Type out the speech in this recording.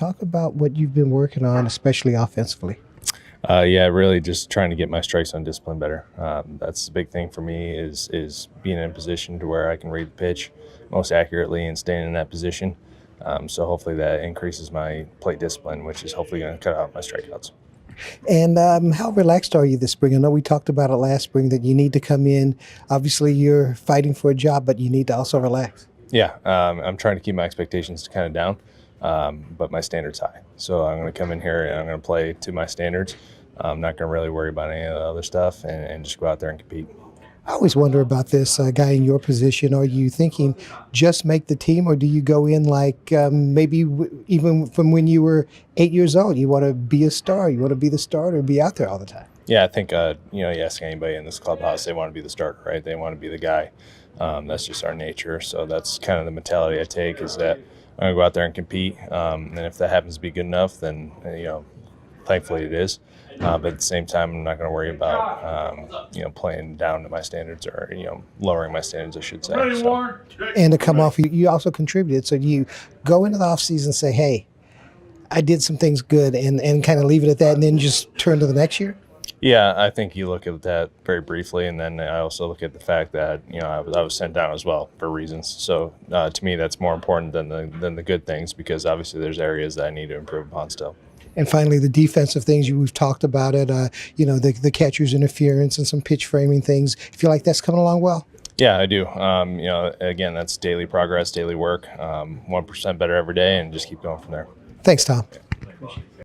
Talk about what you've been working on, especially offensively. Yeah, really just trying to get my strike zone discipline better. That's the big thing for me is being in a position to where I can read the pitch most accurately and staying in that position. So hopefully that increases my plate discipline, which is hopefully going to cut out my strikeouts. And how relaxed are you this spring? I know we talked about it last spring that you need to come in. Obviously, you're fighting for a job, but you need to also relax. Yeah, I'm trying to keep my expectations kind of down, but my standards high. So I'm going to come in here and I'm going to play to my standards. I'm not going to really worry about any of the other stuff and just go out there and compete. I always wonder about this guy in your position. Are you thinking just make the team, or do you go in like maybe even from when you were 8 years old? You want to be a star. You want to be the starter, be out there all the time. Yeah, I think you ask anybody in this clubhouse, they want to be the starter, right? They want to be the guy. That's just our nature. So that's kind of the mentality I take is that I'm gonna go out there and compete, and if that happens to be good enough, then thankfully it is. But at the same time, I'm not going to worry about playing down to my standards or lowering my standards, I should say. So. And to come off, you also contributed. So you go into the offseason and say, hey, I did some things good, and kind of leave it at that, and then just turn to the next year? Yeah, I think you look at that very briefly, and then I also look at the fact that I was sent down as well for reasons. So to me, that's more important than the good things because obviously there's areas that I need to improve upon still. And finally, the defensive things we've talked about it. The catcher's interference and some pitch framing things. Feel like that's coming along well. Yeah, I do. Again, that's daily progress, daily work. 1% better every day, and just keep going from there. Thanks, Tom.